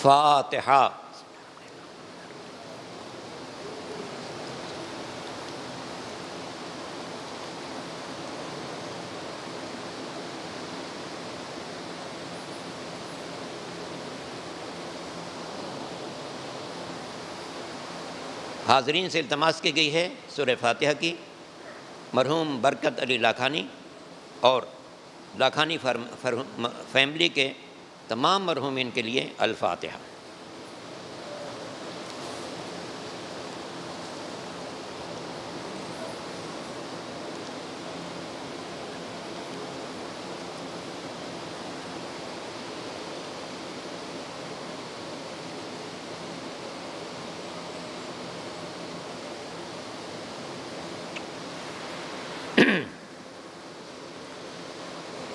فاتحہ۔ حاضرین سے التماس کی گئی ہے سورہ فاتحہ کی مرحوم برکت علی لاکھانی اور لاکھانی فیملی کے تمام مرحومین کے لیے الفاتحہ۔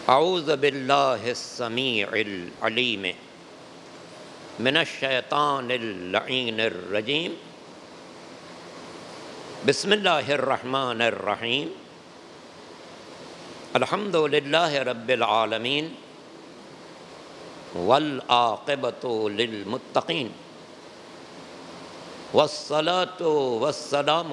اعوذ باللہ السمیع العلیم من الشیطان اللعین الرجیم، بسم اللہ الرحمن الرحیم، الحمد للہ رب العالمین والعاقبۃ للمتقین، والصلاة والسلام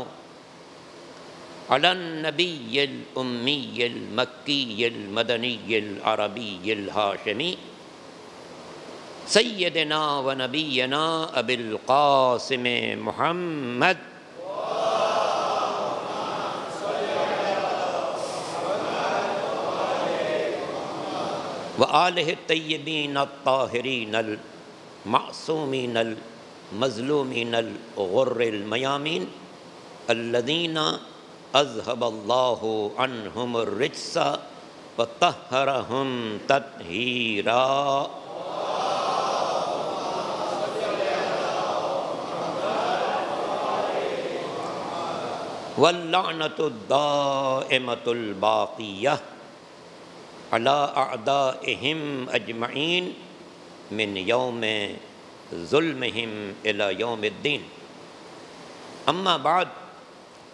علی النبی الامی المکی المدنی العربی الہاشمی سیدنا و نبینا ابی القاسم محمد و آلہ الطیبین الطاہرین المعصومین المظلومین الغر المیامین الذین اذهب اللہ عنہم الرجس وطہرہم تطہیرا۔ واللعنۃ الدائمۃ الباقیہ علی اعدائہم اجمعین من یوم ظلمہم الی یوم الدین، اما بعد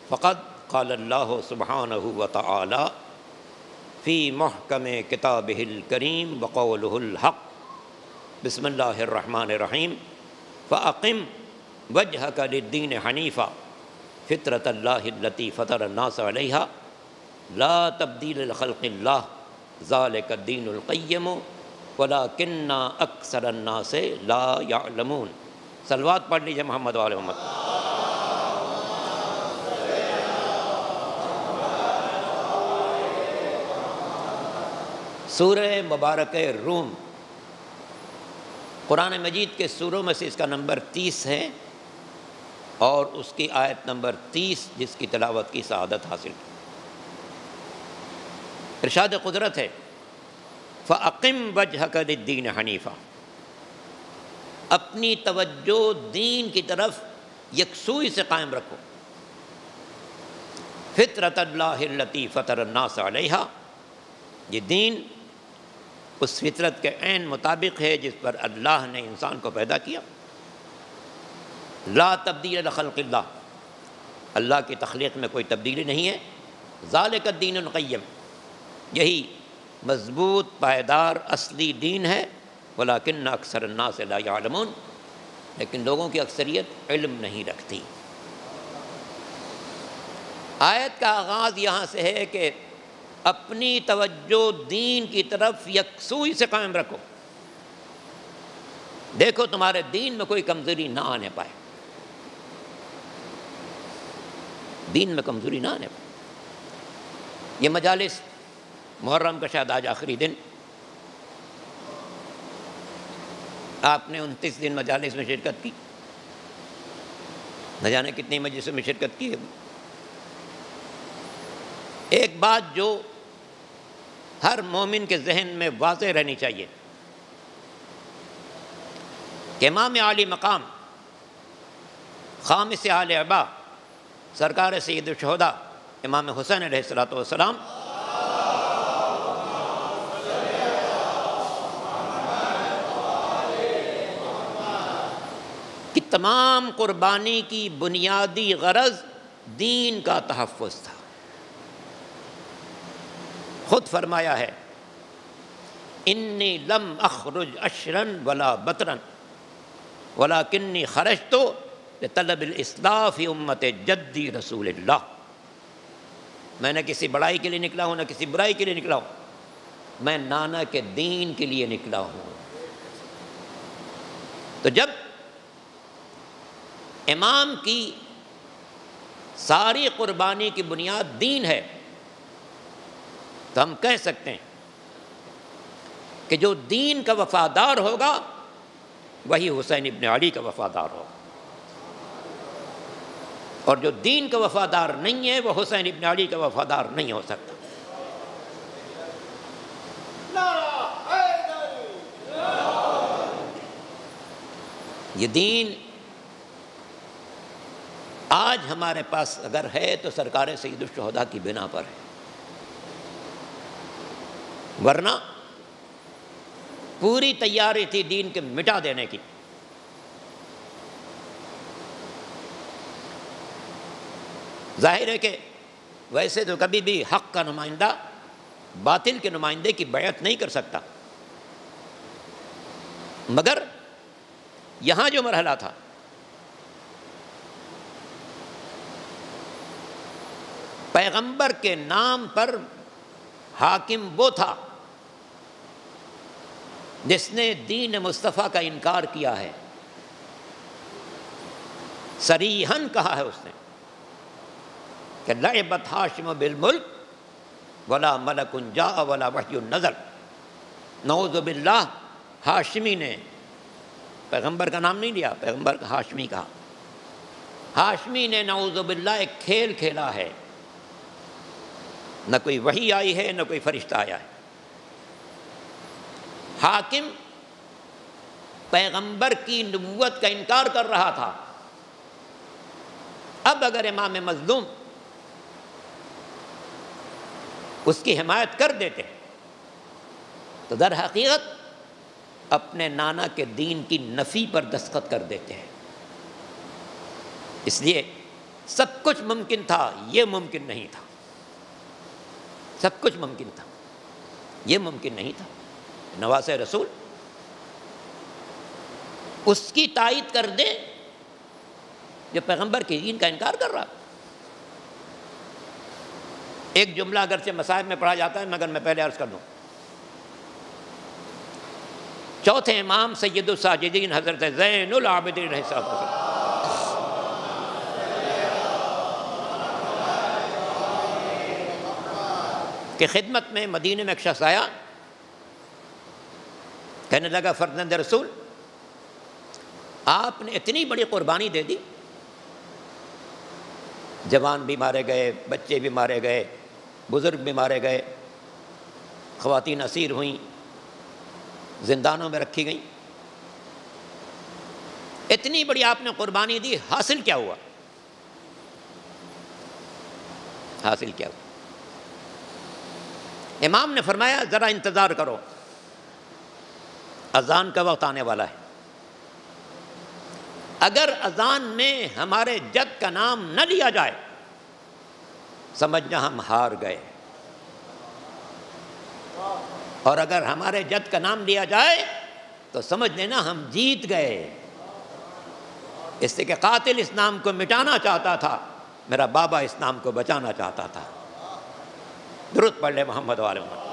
فقد قال اللہ سبحانہ وتعالی فی محکم کتابہ الکریم وقولہ الحق، بسم اللہ الرحمن الرحیم، فأقم وجہک للدین حنیفا فطرۃ اللہ التی فطر الناس علیہا لا تبدیل لخلق اللہ ذالک الدین القیم ولکن اکثر الناس لا یعلمون۔ صلوات پڑھ لیجیے محمد و آل محمد۔ سورہ مبارک روم قرآن مجید کے سوروں میں سے اس کا نمبر 30 ہے اور اس کی آیت نمبر 30 جس کی تلاوت کی سعادت حاصل کی۔ ارشاد قدرت ہے فَأَقِمْ وَجْهَكَ لِلدِّينِ حَنِيفًا، اپنی توجہ دین کی طرف یکسوئی سے قائم رکھو۔ فطرۃ اللہ التی فطر الناس علیہا، یہ دین اس فطرت کے عین مطابق ہے جس پر اللہ نے انسان کو پیدا کیا۔ لا تبدیل لخلق اللہ، اللہ کی تخلیق میں کوئی تبدیلی نہیں ہے۔ ذالک الدین القیم، یہی مضبوط پائیدار اصلی دین ہے۔ ولکن اکثر الناس لا یعلمون، لیکن لوگوں کی اکثریت علم نہیں رکھتی۔ آیت کا آغاز یہاں سے ہے کہ اپنی توجہ دین کی طرف یکسوئی سے قائم رکھو، دیکھو تمہارے دین میں کوئی کمزوری نہ آنے پائے، دین میں کمزوری نہ آنے پائے۔ یہ مجالس محرم کا شاید آج آخری دن، آپ نے 29 دن مجالس میں شرکت کی، نہ جانے کتنی مجلسوں میں شرکت کی ہے۔ ایک بات جو ہر مومن کے ذہن میں واضح رہنی چاہیے کہ امام عالی مقام خامس اہل ابا سرکار سید الشہداء امام حسین علیہ السلام کی تمام قربانی کی بنیادی غرض دین کا تحفظ تھا۔ خود فرمایا ہے انی لم اخرج اشرا ولا بطرا، وَلَكِنِّي خَرَجْتُ لِطَلَبِ الْإِصْلَاحِ فِي أُمَّةِ جَدِّي رسول اللہ، میں نہ کسی بڑائی کے لیے نکلا ہوں نہ کسی برائی کے لیے نکلا ہوں، میں نانا کے دین کے لیے نکلا ہوں۔ تو جب امام کی ساری قربانی کی بنیاد دین ہے تو ہم کہہ سکتے ہیں کہ جو دین کا وفادار ہوگا وہی حسین ابن علی کا وفادار ہوگا، اور جو دین کا وفادار نہیں ہے وہ حسین ابن علی کا وفادار نہیں ہو سکتا۔ یہ دین آج ہمارے پاس اگر ہے تو سرکار سید الشہداء کی بنا پر ہے، ورنہ پوری تیاری تھی دین کے مٹا دینے کی۔ ظاہر ہے کہ ویسے تو کبھی بھی حق کا نمائندہ باطل کے نمائندے کی بیعت نہیں کر سکتا، مگر یہاں جو مرحلہ تھا پیغمبر کے نام پر حاکم وہ تھا جس نے دین مصطفیٰ کا انکار کیا ہے، صریحاً کہا ہے اس نے کہ لعبت ہاشم بالملک ولا ملک جاء ولا وحی نزل۔ نعوذ باللہ، ہاشمی نے پیغمبر کا نام نہیں لیا، پیغمبر کا ہاشمی کہا، ہاشمی نے نعوذ باللہ ایک کھیل کھیلا ہے، نہ کوئی وحی آئی ہے نہ کوئی فرشتہ آیا ہے۔ حاکم پیغمبر کی نبوت کا انکار کر رہا تھا، اب اگر امام مظلوم اس کی حمایت کر دیتے تو در حقیقت اپنے نانا کے دین کی نفی پر دستخط کر دیتے ہیں۔ اس لیے سب کچھ ممکن تھا، یہ ممکن نہیں تھا، سب کچھ ممکن تھا، یہ ممکن نہیں تھا۔ نواسہ رسول اس کی تائید کر دے جو پیغمبر کے دین کا انکار کر رہا۔ ایک جملہ اگرچہ مصائب میں پڑھا جاتا ہے مگر میں پہلے عرض کر دوں، چوتھے امام سید الساجدین حضرت زین العابدین علیہ السلام کہ خدمت میں مدینے میں ایک شخص آیا، کہنے لگا فرزند رسول آپ نے اتنی بڑی قربانی دے دی، جوان بھی مارے گئے، بچے بھی مارے گئے، بزرگ بھی مارے گئے، خواتین اسیر ہوئیں، زندانوں میں رکھی گئیں، اتنی بڑی آپ نے قربانی دی، حاصل کیا ہوا؟ حاصل کیا ہوا؟ امام نے فرمایا ذرا انتظار کرو، اذان کا وقت آنے والا ہے، اگر اذان میں ہمارے جد کا نام نہ لیا جائے سمجھنا ہم ہار گئے، اور اگر ہمارے جد کا نام لیا جائے تو سمجھ لینا ہم جیت گئے۔ اس سے کہ قاتل اس نام کو مٹانا چاہتا تھا، میرا بابا اس نام کو بچانا چاہتا تھا۔ درود پڑھ لے محمد والے محمد۔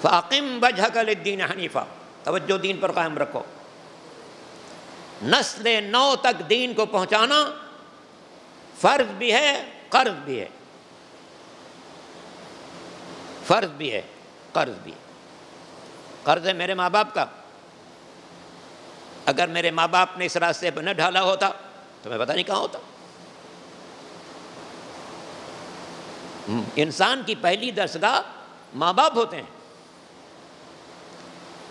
فَأَقِمْ وَجْهَكَ لِلدِّينِ حَنِيفًا، توجہ دین پر قائم رکھو۔ نسل نو تک دین کو پہنچانا فرض بھی ہے، قرض بھی ہے، فرض بھی ہے، قرض بھی ہے۔ قرض ہے میرے ماں باپ کا، اگر میرے ماں باپ نے اس راستے پر نہ ڈھالا ہوتا تو میں پتہ نہیں کہاں ہوتا۔ انسان کی پہلی درسگاہ ماں باپ ہوتے ہیں،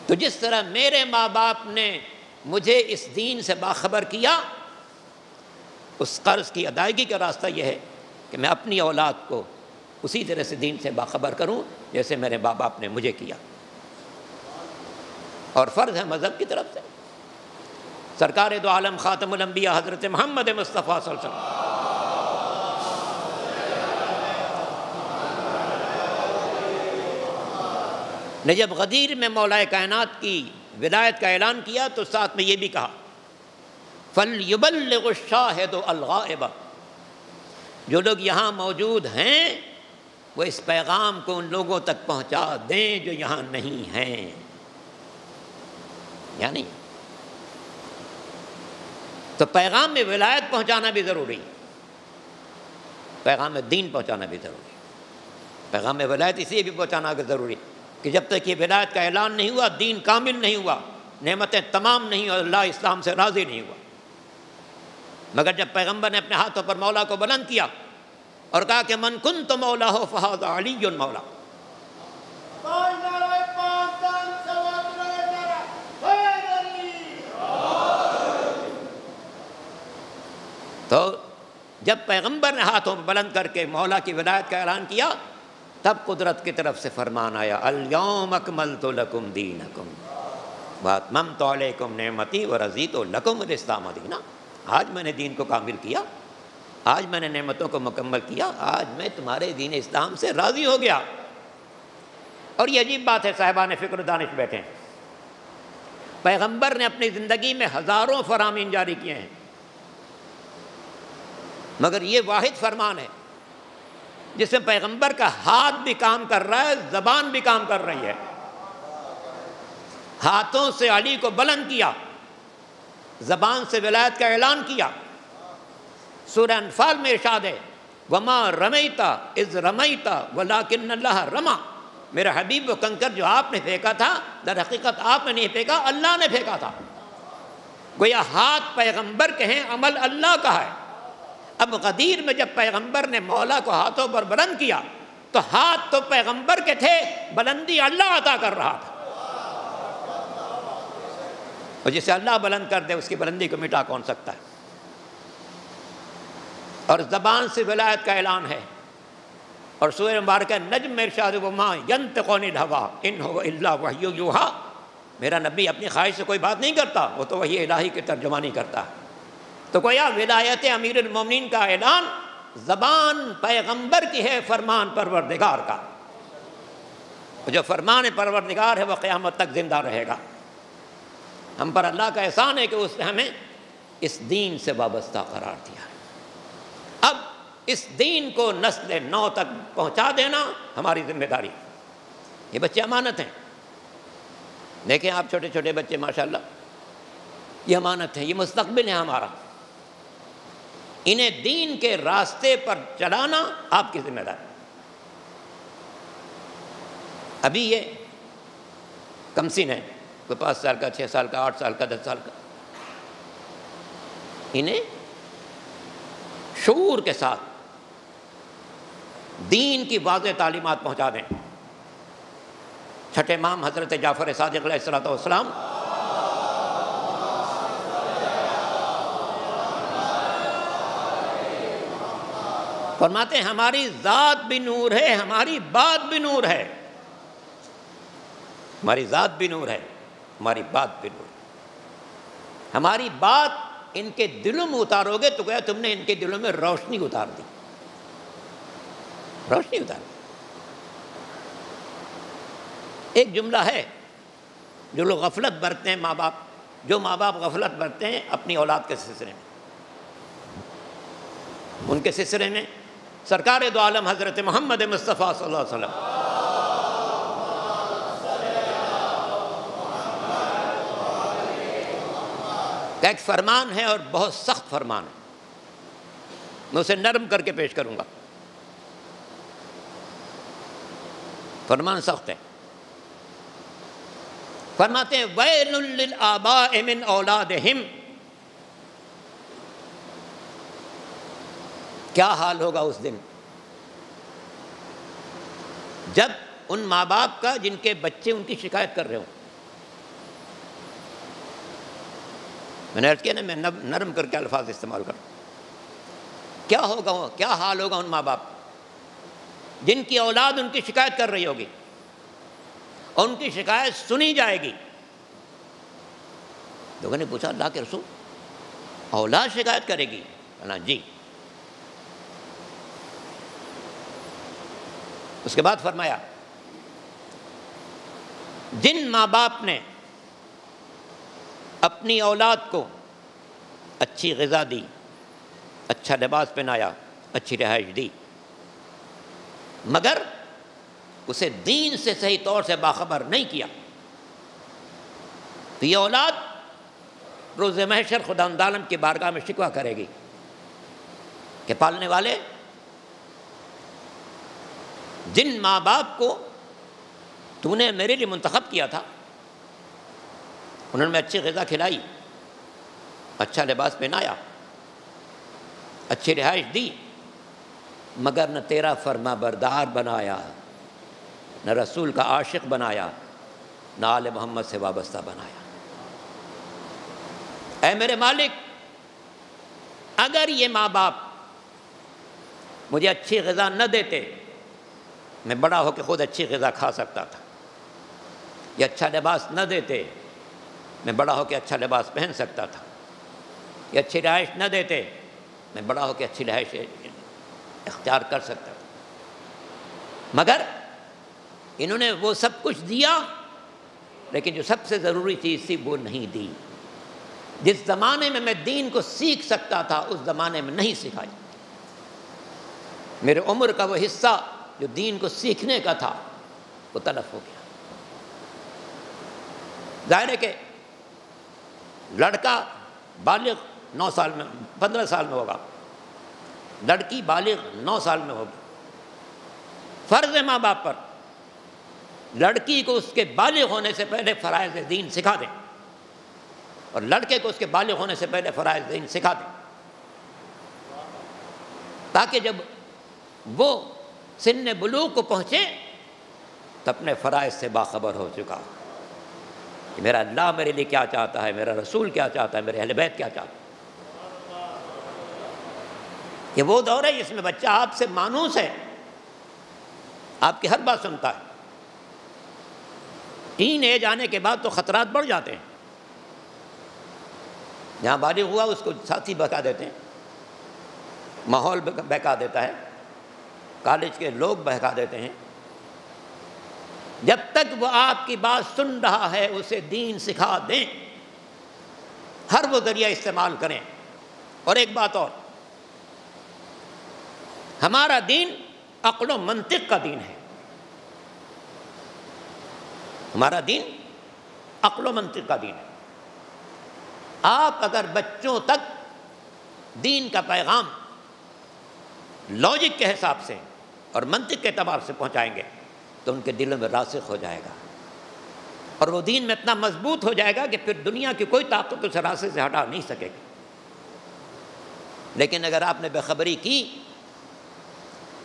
تو جس طرح میرے ماں باپ نے مجھے اس دین سے باخبر کیا، اس قرض کی ادائیگی کا راستہ یہ ہے کہ میں اپنی اولاد کو اسی طرح سے دین سے باخبر کروں جیسے میرے ماں باپ نے مجھے کیا، اور فرض ہے مذہب کی طرف سے۔ سرکار دو عالم خاتم الانبیاء حضرت محمد مصطفیٰ صلی اللہ علیہ وسلم نے جب غدیر میں مولا کائنات کی ولایت کا اعلان کیا تو ساتھ میں یہ بھی کہا فَلْيُبَلِّغُ الشَّاهِدُ الْغَائِبَ، جو لوگ یہاں موجود ہیں وہ اس پیغام کو ان لوگوں تک پہنچا دیں جو یہاں نہیں ہیں. یعنی تو پیغام میں ولایت پہنچانا بھی ضروری، پیغام میں دین پہنچانا بھی ضروری. پیغام میں ولایت اس لیے بھی پہنچانا ضروری کہ جب تک یہ ولایت کا اعلان نہیں ہوا، دین کامل نہیں ہوا، نعمتیں تمام نہیں اور اللہ اسلام سے راضی نہیں ہوا. مگر جب پیغمبر نے اپنے ہاتھوں پر مولا کو بلند کیا اور کہا کہ من کنت مولاہ فہذا علی مولا، تو جب پیغمبر نے ہاتھوں پر بلند کر کے مولا کی ولایت کا اعلان کیا تب قدرت کی طرف سے فرمان آیا الیوم اکملت لکم دینکم واتممت علیکم نعمتی ورضیت لکم الاسلام دینا. آج میں نے دین کو کامل کیا، آج میں نے نعمتوں کو مکمل کیا، آج میں تمہارے دین اسلام سے راضی ہو گیا. اور یہ عجیب بات ہے، صاحبان فکر و دانش بیٹھے ہیں، پیغمبر نے اپنی زندگی میں ہزاروں فرامین جاری کیے ہیں، مگر یہ واحد فرمان ہے جس میں پیغمبر کا ہاتھ بھی کام کر رہا ہے، زبان بھی کام کر رہی ہے. ہاتھوں سے علی کو بلند کیا، زبان سے ولایت کا اعلان کیا. سورہ انفال میں ارشاد ہے وما رمیتا اذ رمیتا ولکن اللہ رما، میرا حبیب وہ کنکر جو آپ نے پھینکا تھا در حقیقت آپ نے نہیں پھینکا، اللہ نے پھینکا تھا. گویا ہاتھ پیغمبر کے ہیں، عمل اللہ کا ہے. اب غدیر میں جب پیغمبر نے مولا کو ہاتھوں پر بلند کیا تو ہاتھ تو پیغمبر کے تھے، بلندی اللہ عطا کر رہا تھا. اور جسے اللہ بلند کر دے اس کی بلندی کو مٹا کون سکتا ہے. اور زبان سے ولایت کا اعلان ہے. اور سورہ مبارکہ نجم میں ارشاد وما ینطق عن الہویٰ ان ھو الا وحی یوحیٰ، میرا نبی اپنی خواہش سے کوئی بات نہیں کرتا، وہ تو وحی الہی کی ترجمانی کرتا ہے. تو گویا ولایت امیر المومنین کا اعلان زبان پیغمبر کی ہے، فرمان پروردگار کا. جو فرمان پروردگار ہے وہ قیامت تک زندہ رہے گا. ہم پر اللہ کا احسان ہے کہ اس نے ہمیں اس دین سے وابستہ قرار دیا. اب اس دین کو نسل نو تک پہنچا دینا ہماری ذمہ داری. یہ بچے امانت ہیں، دیکھیں آپ چھوٹے چھوٹے بچے ماشاءاللہ، یہ امانت ہے، یہ مستقبل ہے ہمارا. انہیں دین کے راستے پر چلانا آپ کی ذمہ داری. ابھی یہ کمسن ہے، کوئی 5 سال کا، 6 سال کا، 8 سال کا، 10 سال کا، انہیں شعور کے ساتھ دین کی واضح تعلیمات پہنچا دیں. چھٹے امام حضرت جعفر صادق علیہ السلام فرماتے ہیں ہماری ذات بھی نور ہے، ہماری بات بھی نور ہے. ہماری ذات بھی نور ہے، ہماری بات بھی نور ہے. ہماری بات ان کے دلوں میں اتارو گے تو گویا تم نے ان کے دلوں میں روشنی اتار دی، روشنی اتار دی. ایک جملہ ہے جو لوگ غفلت برتتے ہیں، ماں باپ، جو ماں باپ غفلت برتتے ہیں اپنی اولاد کے سلسلے میں، ان کے سلسلے میں سرکار دو عالم حضرت محمد مصطفیٰ صلی اللہ علیہ وسلم کا ایک فرمان ہے اور بہت سخت فرمان ہے. میں اسے نرم کر کے پیش کروں گا. فرمان سخت ہے. فرماتے ہیں وَيْلٌ لِّلْآبَاءِ مِنْ أَوْلَادِهِمْ، کیا حال ہوگا اس دن جب ان ماں باپ کا جن کے بچے ان کی شکایت کر رہے ہوں. میں نے عرض کیا نا میں نرم کر کے الفاظ استعمال کروں. کیا ہوگا، کیا حال ہوگا ان ماں باپ جن کی اولاد ان کی شکایت کر رہی ہوگی اور ان کی شکایت سنی جائے گی. لوگوں نے پوچھا اللہ کے رسول اولاد شکایت کرے گی؟ کہا جی. اس کے بعد فرمایا جن ماں باپ نے اپنی اولاد کو اچھی غذا دی، اچھا لباس پہنایا، اچھی رہائش دی، مگر اسے دین سے صحیح طور سے باخبر نہیں کیا، تو یہ اولاد روز محشر خداوند عالم کی بارگاہ میں شکوہ کرے گی کہ پالنے والے، جن ماں باپ کو تو نے میرے لیے منتخب کیا تھا، انہوں نے اچھی غذا کھلائی، اچھا لباس پہنایا، اچھی رہائش دی، مگر نہ تیرا فرما بردار بنایا، نہ رسول کا عاشق بنایا، نہ آل محمد سے وابستہ بنایا۔ اے میرے مالک، اگر یہ ماں باپ مجھے اچھی غذا نہ دیتے، میں بڑا ہو کے خود اچھی غذا کھا سکتا تھا، یہ اچھا لباس نہ دیتے، میں بڑا ہو کے اچھا لباس پہن سکتا تھا، یہ اچھی رہائش نہ دیتے، میں بڑا ہو کے اچھی رہائش اختیار کر سکتا تھا، مگر انہوں نے وہ سب کچھ دیا، لیکن جو سب سے ضروری چیز تھی وہ نہیں دی۔ جس زمانے میں میں دین کو سیکھ سکتا تھا اس زمانے میں نہیں سکھائی، میرے عمر کا وہ حصہ جو دین کو سیکھنے کا تھا وہ تلف ہو گیا۔ ظاہر ہے کہ لڑکا بالغ 9 سال میں 15 سال میں ہوگا، لڑکی بالغ 9 سال میں ہوگی، فرض ہے ماں باپ پر لڑکی کو اس کے بالغ ہونے سے پہلے فرائض دین سکھا دیں، اور لڑکے کو اس کے بالغ ہونے سے پہلے فرائض دین سکھا دیں، تاکہ جب وہ سن بلوغ کو پہنچے تو اپنے فرائض سے باخبر ہو چکا کہ میرا اللہ میرے لیے کیا چاہتا ہے، میرا رسول کیا چاہتا ہے، میرے اہل بیت کیا چاہتا ہے۔ یہ وہ دور ہے جس میں بچہ آپ سے مانوس ہے، آپ کی ہر بات سنتا ہے۔ ٹین ایج آنے کے بعد تو خطرات بڑھ جاتے ہیں، جہاں بالغ ہوا اس کو ساتھی بہکا دیتے ہیں، ماحول بہکا دیتا ہے، کالج کے لوگ بہکا دیتے ہیں۔ جب تک وہ آپ کی بات سن رہا ہے اسے دین سکھا دیں، ہر وہ ذریعہ استعمال کریں۔ اور ایک بات اور، ہمارا دین عقل و منطق کا دین ہے، ہمارا دین عقل و منطق کا دین ہے۔ آپ اگر بچوں تک دین کا پیغام لاجک کے حساب سے اور منطق کے اعتبار سے پہنچائیں گے تو ان کے دلوں میں راسخ ہو جائے گا، اور وہ دین میں اتنا مضبوط ہو جائے گا کہ پھر دنیا کی کوئی طاقت اسے راستے سے ہٹا نہیں سکے گی۔ لیکن اگر آپ نے بے خبری کی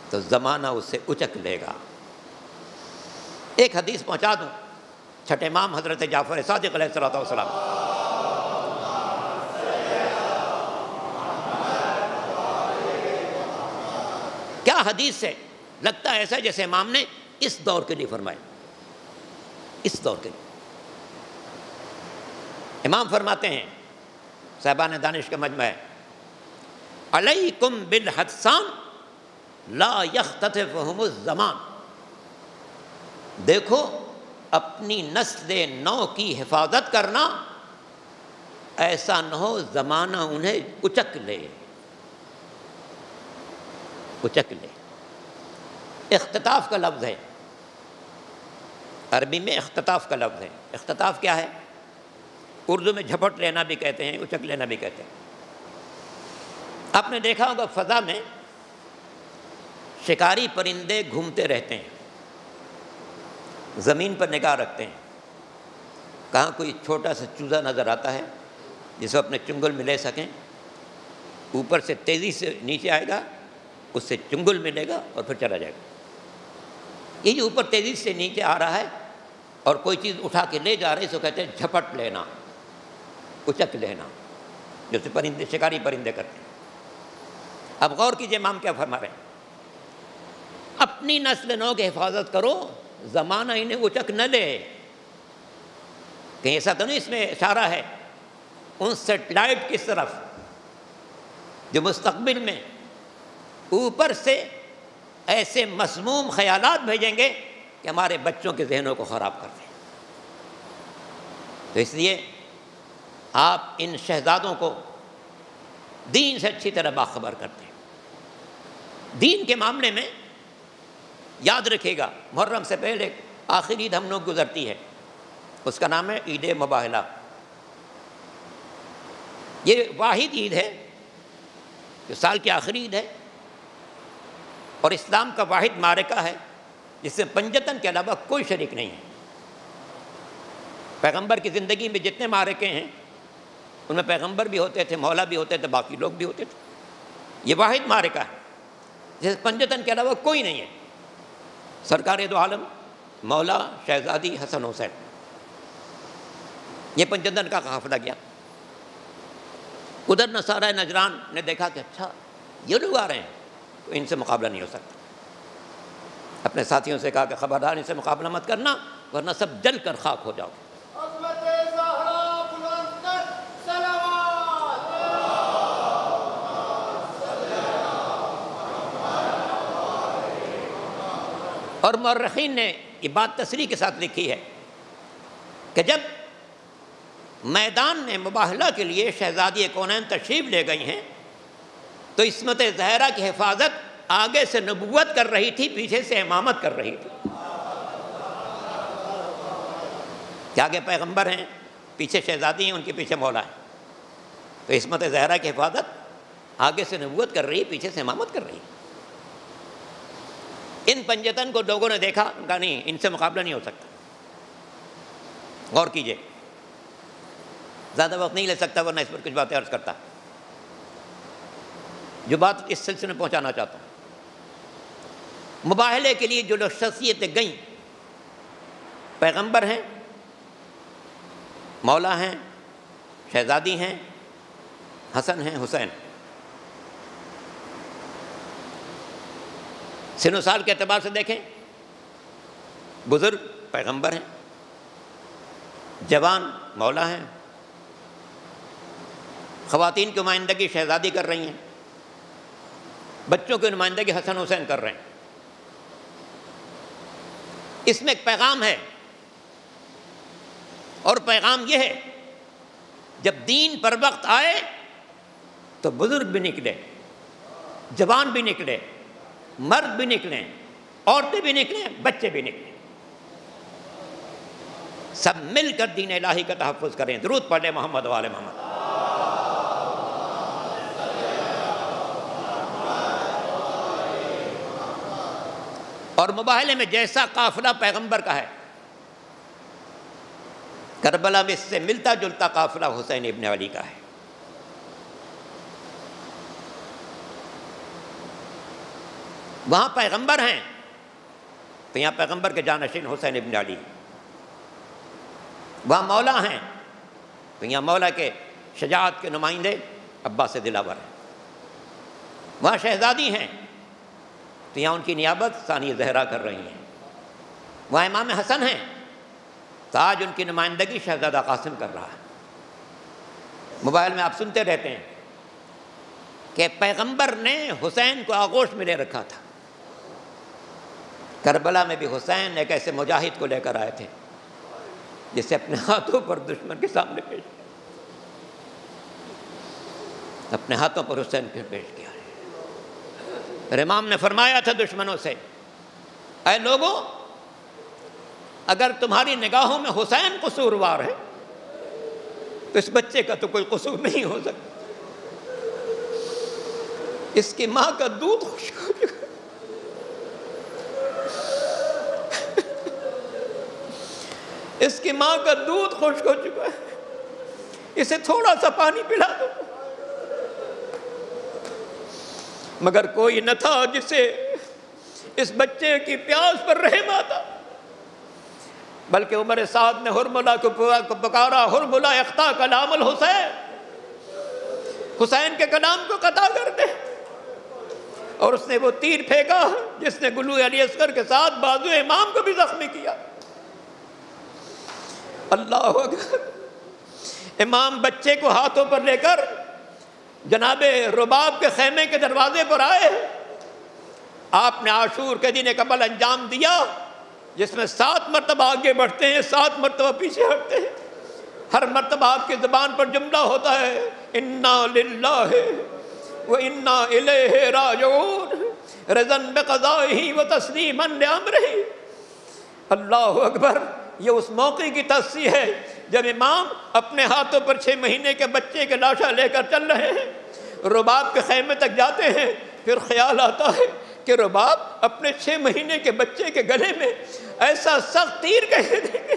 تو زمانہ اس سے اچک لے گا۔ ایک حدیث پہنچا دوں، چھٹے امام حضرت جعفر صادق علیہ الصلوۃ والسلام، کیا حدیث ہے، لگتا ہے ایسا جیسے امام نے اس دور کے لیے فرمائے، اس دور کے لیے۔ امام فرماتے ہیں، صاحبان دانش کا مجمع ہے، علیکم بالحدثان لا یختطفہم الزمان، دیکھو اپنی نسل نو کی حفاظت کرنا، ایسا نہ ہو زمانہ انہیں اچک لے، اچک لے۔ اختطاف کا لفظ ہے، عربی میں اختطاف کا لفظ ہے۔ اختطاف کیا ہے؟ اردو میں جھپٹ لینا بھی کہتے ہیں، اچک لینا بھی کہتے ہیں۔ آپ نے دیکھا ہوگا فضا میں شکاری پرندے گھومتے رہتے ہیں، زمین پر نگاہ رکھتے ہیں، کہاں کوئی چھوٹا سا چوزا نظر آتا ہے جسے اپنے چنگل میں لے سکیں، اوپر سے تیزی سے نیچے آئے گا، اس سے چنگل ملے گا اور پھر چلا جائے گا۔ یہ جو اوپر تیزی سے نیچے آ رہا ہے اور کوئی چیز اٹھا کے لے جا رہا ہے، اس کو کہتے ہیں جھپٹ لینا، اچک لینا، جیسے پرندے شکاری پرندے کرتے ہیں۔ اب غور کیجئے امام کیا فرما رہے ہیں، اپنی نسل نو کی حفاظت کرو، زمانہ انہیں اچک نہ لے۔ کہیں ایسا تو نہیں اس میں اشارہ ہے ان سیٹلائٹ کی طرف جو مستقبل میں اوپر سے ایسے مسموم خیالات بھیجیں گے کہ ہمارے بچوں کے ذہنوں کو خراب کر دیں۔ تو اس لیے آپ ان شہزادوں کو دین سے اچھی طرح باخبر کرتے ہیں۔ دین کے معاملے میں یاد رکھیے گا، محرم سے پہلے آخری عید ہم لوگ گزرتی ہے، اس کا نام ہے عید مباہلہ۔ یہ واحد عید ہے جو سال کی آخری عید ہے، اور اسلام کا واحد معرکہ ہے جس میں پنجتن کے علاوہ کوئی شریک نہیں ہے۔ پیغمبر کی زندگی میں جتنے معرکے ہیں ان میں پیغمبر بھی ہوتے تھے، مولا بھی ہوتے تھے، باقی لوگ بھی ہوتے تھے۔ یہ واحد معرکہ ہے جس پنجتن کے علاوہ کوئی نہیں ہے۔ سرکار دو عالم مولا شہزادی حسن حسین، یہ پنجتن کا قافلہ گیا۔ ادھر نصارہ نجران نے دیکھا کہ اچھا یہ لوگ آ رہے ہیں تو ان سے مقابلہ نہیں ہو سکتا، اپنے ساتھیوں سے کہا کہ خبردار ان سے مقابلہ مت کرنا ورنہ سب جل کر خاک ہو جاؤ۔ اور مورخین نے یہ بات تصریح کے ساتھ لکھی ہے کہ جب میدان میں مباہلہ کے لیے شہزادی کونین تشریف لے گئی ہیں تو عصمت زہرا کی حفاظت آگے سے نبوت کر رہی تھی، پیچھے سے امامت کر رہی تھی۔ کہ آگے پیغمبر ہیں، پیچھے شہزادی ہیں، ان کے پیچھے مولا ہیں، تو عصمت زہرا کی حفاظت آگے سے نبوت کر رہی، پیچھے سے امامت کر رہی۔ ان پنجتن کو لوگوں نے دیکھا، کہا نہیں ان سے مقابلہ نہیں ہو سکتا۔ غور کیجئے، زیادہ وقت نہیں لے سکتا ورنہ اس پر کچھ باتیں عرض کرتا، جو بات اس سلسلے میں پہنچانا چاہتا ہوں۔ مباہلے کے لیے جو لوگ شخصیتیں گئیں، پیغمبر ہیں، مولا ہیں، شہزادی ہیں، حسن ہیں، حسین۔ سن و سال کے اعتبار سے دیکھیں، بزرگ پیغمبر ہیں، جوان مولا ہیں، خواتین کی نمائندگی شہزادی کر رہی ہیں، بچوں کی نمائندگی حسن حسین کر رہے ہیں۔ اس میں ایک پیغام ہے، اور پیغام یہ ہے جب دین پر وقت آئے تو بزرگ بھی نکلے، جوان بھی نکلے، مرد بھی نکلیں، عورتیں بھی نکلیں، بچے بھی نکلیں، سب مل کر دین الہی کا تحفظ کریں۔ درود پڑھیں محمد و آل محمد۔ اور مباہلے میں جیسا قافلہ پیغمبر کا ہے، کربلا میں اس سے ملتا جلتا قافلہ حسین ابن علی کا ہے۔ وہاں پیغمبر ہیں تو یہاں پیغمبر کے جانشین حسین ابن علی، وہاں مولا ہیں تو یہاں مولا کے شجاعت کے نمائندے عباس دلاور ہیں، وہاں شہزادی ہیں تو یہاں ان کی نیابت ثانی زہرا کر رہی ہیں، وہاں امام حسن ہیں تو آج ان کی نمائندگی شہزادہ قاسم کر رہا ہے۔ موبائل میں آپ سنتے رہتے ہیں کہ پیغمبر نے حسین کو آغوش میں لے رکھا تھا۔ کربلا میں بھی حسین ایک ایسے مجاہد کو لے کر آئے تھے جسے اپنے ہاتھوں پر دشمن کے سامنے پیش کیا، اپنے ہاتھوں پر حسین کو پیش کیا۔ پھر امام نے فرمایا تھا دشمنوں سے، اے لوگوں، اگر تمہاری نگاہوں میں حسین قصوروار ہے تو اس بچے کا تو کوئی قصور نہیں ہو سکتا، اس کی ماں کا دودھ خشک ہو چکا، اس کی ماں کا دودھ خشک ہو چکا ہے، اسے تھوڑا سا پانی پلا دو۔ مگر کوئی نہ تھا جسے اس بچے کی پیاس پر رحم آتا، بلکہ عمر سعد نے حرملہ کو پکارا، حرملہ اقطع کلام الحسین، حسین کے کلام کو قطع کر دے، اور اس نے وہ تیر پھینکا جس نے گلو علی اصغر کے ساتھ بازو امام کو بھی زخمی کیا۔ اللہ اکبر۔ امام بچے کو ہاتھوں پر لے کر جناب رباب کے خیمے کے دروازے پر آئے، آپ نے عاشور کے دن ایک عمل انجام دیا جس میں 7 مرتبہ آگے بڑھتے ہیں، 7 مرتبہ پیچھے ہٹتے ہیں، ہر مرتبہ آپ کی زبان پر جملہ ہوتا ہے انا للہ و انا الیہ راجعون رضا بقضائہ و تسلیما لامرہ۔ اللہ اکبر، یہ اس موقع کی تصحیح ہے جب امام اپنے ہاتھوں پر 6 مہینے کے بچے کے لاشا لے کر چل رہے ہیں، رباب کے خیمے تک جاتے ہیں، پھر خیال آتا ہے کہ رباب اپنے 6 مہینے کے بچے کے گلے میں ایسا سخت تیر کیسے دیں گے؟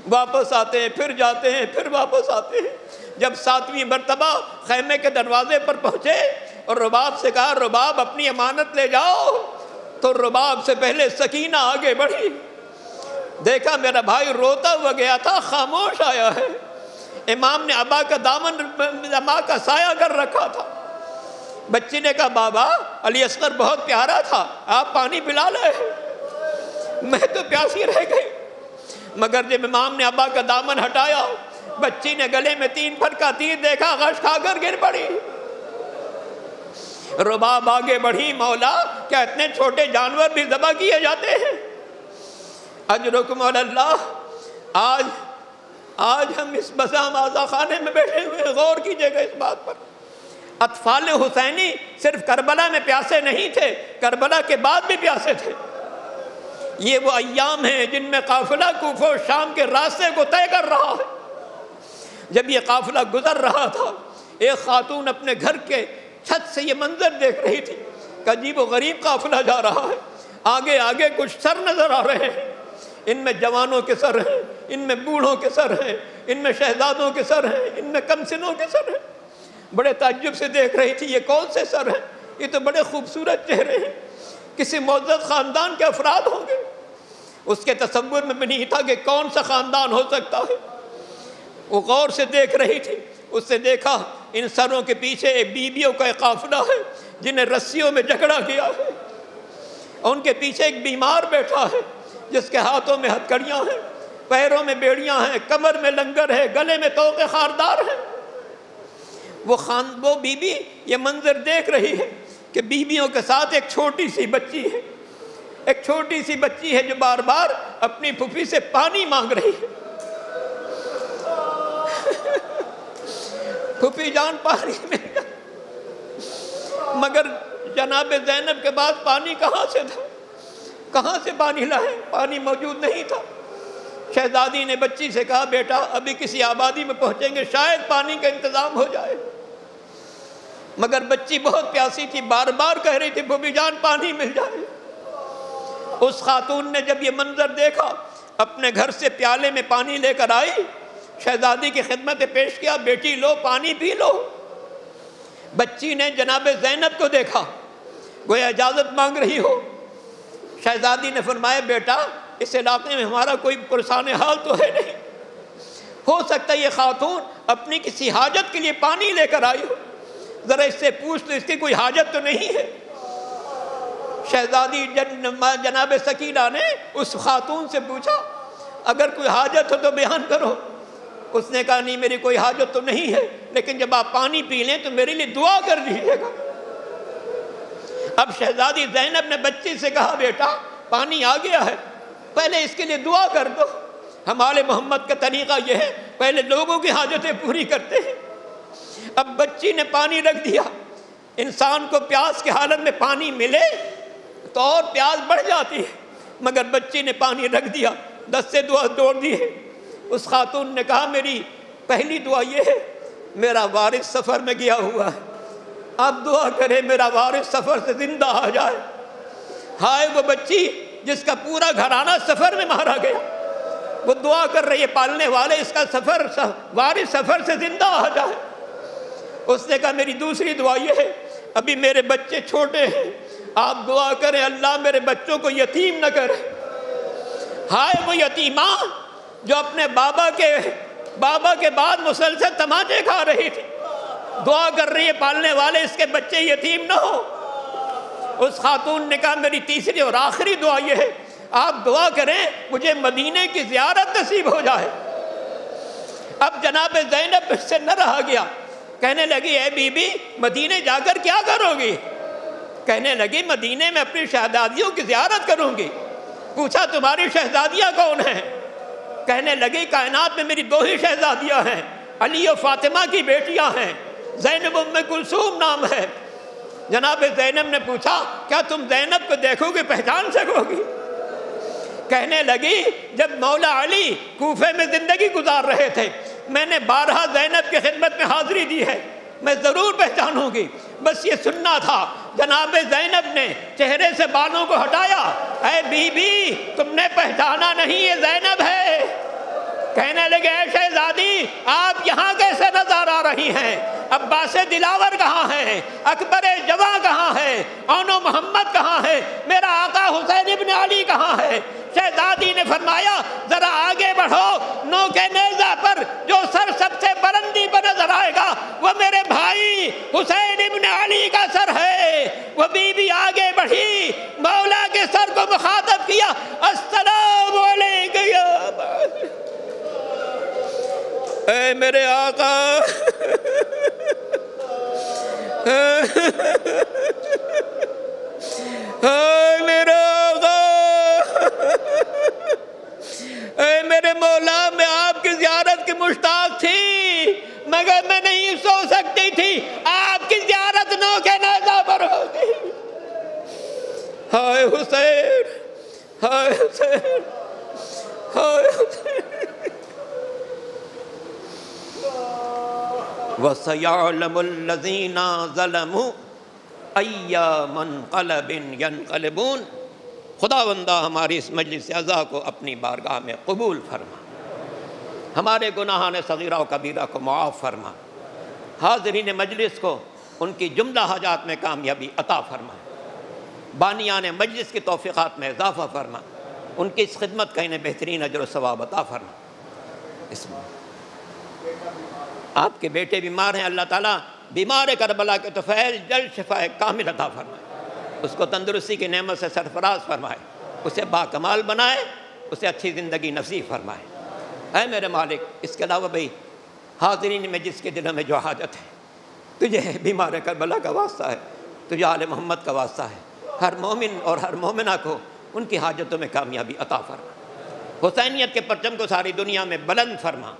واپس آتے ہیں، پھر جاتے ہیں، پھر واپس آتے ہیں۔ جب 7ویں مرتبہ خیمے کے دروازے پر پہنچے اور رباب سے کہا رباب اپنی امانت لے جاؤ، تو رباب سے پہلے سکینہ آگے بڑھی، دیکھا میرا بھائی روتا ہوا گیا تھا، خاموش آیا ہے۔ امام نے ابا کا دامن اماں کا سایہ کر رکھا تھا۔ بچی نے کہا بابا علی اصغر بہت پیارا تھا، آپ پانی پلا لے، میں تو پیاسی رہ گئی۔ مگر جب امام نے ابا کا دامن ہٹایا، بچی نے گلے میں 3 پھٹ کا تیر دیکھا، غش کھا کر گر پڑی۔ رباب آگے بڑھی، مولا کیا اتنے چھوٹے جانور بھی ذبح کیے جاتے ہیں؟ اجرکم علی اللہ۔ آج ہم اس بسام آزا خانے میں بیٹھے ہوئے، غور کیجئے گا اس بات پر۔ اطفال حسینی صرف کربلا میں پیاسے نہیں تھے، کربلا کے بعد بھی پیاسے تھے۔ یہ وہ ایام ہیں جن میں قافلہ کوفہ و شام کے راستے کو طے کر رہا ہے۔ جب یہ قافلہ گزر رہا تھا، ایک خاتون اپنے گھر کے چھت سے یہ منظر دیکھ رہی تھی کہ عجیب و غریب قافلہ جا رہا ہے۔ آگے آگے کچھ سر نظر آ رہے ہیں، ان میں جوانوں کے سر ہیں، ان میں بوڑھوں کے سر ہیں، ان میں شہزادوں کے سر ہیں، ان میں کم سنوں کے سر ہیں۔ بڑے تعجب سے دیکھ رہی تھی یہ کون سے سر ہیں، یہ تو بڑے خوبصورت چہرے ہیں، کسی معزز خاندان کے افراد ہوں گے۔ اس کے تصور میں بھی نہیں تھا کہ کون سا خاندان ہو سکتا ہے۔ وہ غور سے دیکھ رہی تھی، اس نے دیکھا ان سروں کے پیچھے ایک بیویوں کا ایک قافلہ ہے جنہیں رسیوں میں جکڑا گیا ہے، اور ان کے پیچھے ایک بیمار بیٹھا ہے جس کے ہاتھوں میں ہتھکڑیاں ہیں، پیروں میں بیڑیاں ہیں، کمر میں لنگر ہے، گلے میں طوق خاردار ہے۔ وہ بیوی یہ منظر دیکھ رہی ہے کہ بیویوں کے ساتھ ایک چھوٹی سی بچی ہے، ایک چھوٹی سی بچی ہے جو بار بار اپنی پھوپھی سے پانی مانگ رہی ہے۔ پھوپھی جان پانی مل گیا، مگر جناب زینب کے بعد پانی کہاں سے تھا؟ کہاں سے پانی لائے؟ پانی موجود نہیں تھا۔ شہزادی نے بچی سے کہا بیٹا ابھی کسی آبادی میں پہنچیں گے، شاید پانی کا انتظام ہو جائے۔ مگر بچی بہت پیاسی تھی، بار بار کہہ رہی تھی پھوپھی جان پانی مل جائے۔ اس خاتون نے جب یہ منظر دیکھا، اپنے گھر سے پیالے میں پانی لے کر آئی، شہزادی کی خدمت پیش کیا، بیٹی لو پانی پی لو۔ بچی نے جناب زینب کو دیکھا، گویا اجازت مانگ رہی ہو۔ شہزادی نے فرمایا بیٹا اس علاقے میں ہمارا کوئی پرسان حال تو ہے نہیں، ہو سکتا ہے یہ خاتون اپنی کسی حاجت کے لیے پانی لے کر آئی ہو، ذرا اس سے پوچھ لو اس کی کوئی حاجت تو نہیں ہے۔ شہزادی جناب سکینہ نے اس خاتون سے پوچھا اگر کوئی حاجت ہو تو بیان کرو۔ اس نے کہا نہیں میری کوئی حاجت تو نہیں ہے، لیکن جب آپ پانی پی لیں تو میرے لیے دعا کر دیجیے گا۔ اب شہزادی زینب نے بچی سے کہا بیٹا پانی آ گیا ہے، پہلے اس کے لیے دعا کر دو۔ ہمارے محمد کا طریقہ یہ ہے پہلے لوگوں کی حاجتیں پوری کرتے ہیں۔ اب بچی نے پانی رکھ دیا۔ انسان کو پیاس کی حالت میں پانی ملے تو اور پیاس بڑھ جاتی ہے، مگر بچی نے پانی رکھ دیا، 10 سے دعا دوڑ دی ہے۔ اس خاتون نے کہا میری پہلی دعا یہ ہے میرا وارث سفر میں گیا ہوا ہے، آپ دعا کریں میرا وارث سفر سے زندہ آ جائے۔ ہائے وہ بچی جس کا پورا گھرانہ سفر میں مارا گیا، وہ دعا کر رہی ہے پالنے والے اس کا وارث سفر سے زندہ آ جائے۔ اس نے کہا میری دوسری دعا یہ ہے ابھی میرے بچے چھوٹے ہیں، آپ دعا کریں اللہ میرے بچوں کو یتیم نہ کرے۔ ہائے وہ یتیماں جو اپنے بابا کے بعد مسلسل تماچے کھا رہی تھی، دعا کر رہی ہے پالنے والے اس کے بچے یتیم نہ ہو۔ اس خاتون نے کہا میری تیسری اور آخری دعا یہ ہے آپ دعا کریں مجھے مدینے کی زیارت نصیب ہو جائے۔ اب جناب زینب سے نہ رہا گیا، کہنے لگی اے بی بی مدینے جا کر کیا کرو گی؟ کہنے لگی مدینے میں اپنی شہزادیوں کی زیارت کروں گی۔ پوچھا تمہاری شہزادیاں کون ہیں؟ کہنے لگی کائنات میں میری 2 ہی شہزادیاں ہیں، علی و فاطمہ کی بیٹیاں ہیں، زینب ام کلثوم نام ہے۔ جناب زینب نے پوچھا کیا تم زینب کو دیکھو گے پہچان سکو گی؟ کہنے لگی جب مولا علی کوفے میں زندگی گزار رہے تھے میں نے 12 زینب کی خدمت میں حاضری دی ہے، میں ضرور پہچانوں گی، بس یہ سننا تھا۔ جناب زینب نے چہرے سے بالوں کو ہٹایا، اے بی بی تم نے پہچانا نہیں، یہ زینب ہے۔ کہنے لگے اے شہزادی آپ یہاں کیسے نظر آ رہی ہیں؟ عباس دلاور کہاں ہے؟ اکبر جواں کہاں ہے؟ اونو محمد کہاں ہے؟ میرا آقا حسین ابن علی کہاں ہے؟ شہزادی نے فرمایا ذرا آگے بڑھو، نو کے نیزہ پر جو سر سب سے بلندی پر نظر آئے گا وہ میرے بھائی حسین ابن علی کا سر ہے۔ وہ بی بی آگے بڑھی، مولا کے سر کو مخاطب کیا، السلام علیکم یا اے میرے آقا، اے میرا آقا، اے میرے مولا، میں آپ کی زیارت کی مشتاق تھی مگر میں نہیں سو سکتی تھی، آپ کی زیارت نو کے نیزہ پر ہوگی۔ ہائے حسین، ہائے حسین، ہائے حسین۔ وَسَيَعْلَمُ الَّذِينَ ظَلَمُوا أَيَّ مُنْقَلَبٍ يَنْقَلِبُونَ۔ خداوندہ ہماری اس مجلس اعزا کو اپنی بارگاہ میں قبول فرما، ہمارے گناہان صغیرہ و کبیرہ کو معاف فرما، حاضرین مجلس کو ان کی جملہ حاجات میں کامیابی عطا فرما، بانیان مجلس کی توفیقات میں اضافہ فرما، ان کی اس خدمت کا انہیں بہترین اجر و ثواب عطا فرما۔ اس میں آپ کے بیٹے بیمار ہیں، اللہ تعالیٰ بیمار کربلا کے طفیل جلد شفا کامل عطا فرمائے، اس کو تندرستی کی نعمت سے سرفراز فرمائے، اسے باکمال بنائے، اسے اچھی زندگی نصیب فرمائے۔ اے میرے مالک، اس کے علاوہ بھی حاضرین میں جس کے دلوں میں جو حاجت ہے، تجھے بیمار کربلا کا واسطہ ہے، تجھے آل محمد کا واسطہ ہے، ہر مومن اور ہر مومنہ کو ان کی حاجتوں میں کامیابی عطا فرما، حسینیت کے پرچم کو ساری دنیا میں بلند فرما،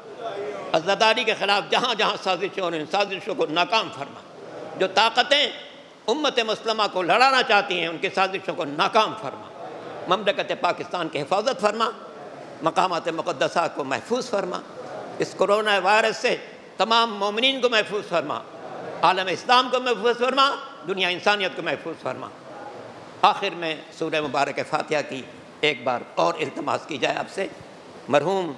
عزاداری کے خلاف جہاں جہاں سازشیں اور ان سازشوں کو ناکام فرما، جو طاقتیں امت مسلمہ کو لڑانا چاہتی ہیں ان کی سازشوں کو ناکام فرما، مملکت پاکستان کی حفاظت فرما، مقامات مقدسہ کو محفوظ فرما، اس کرونا وائرس سے تمام مومنین کو محفوظ فرما، عالم اسلام کو محفوظ فرما، دنیا انسانیت کو محفوظ فرما۔ آخر میں سورہ مبارک فاتحہ کی ایک بار اور التماس کی جائے آپ سے، مرحوم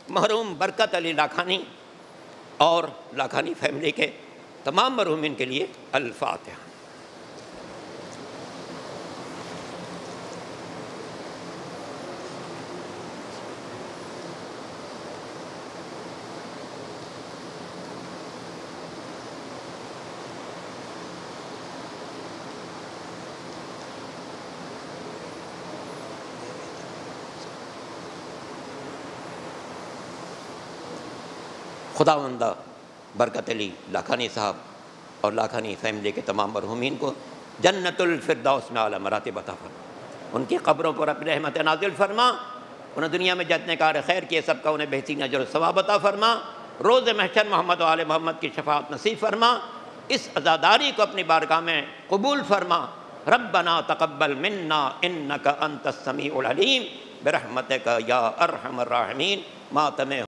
مرحوم برکت علی لاکھانی اور لاکھانی فیملی کے تمام مرحومین کے لیے الفاتحہ۔ خداوندہ برکت علی لاکھانی صاحب اور لاکھانی فیملی کے تمام مرحومین کو جنت الفردوس میں اعلیٰ مراتب عطا فرما، ان کی قبروں پر اپنی رحمت نازل فرما، انہیں دنیا میں جتنے کار خیر کیے سب کا انہیں بہترین اجر و ثواب عطا فرما، روز محشر محمد و آل محمد کی شفاعت نصیب فرما، اس عزاداری کو اپنی بارگاہ میں قبول فرما۔ ربنا تقبل منا انک انت السمیع العلیم برحمتک یا ارحم الراحمین۔ ماتم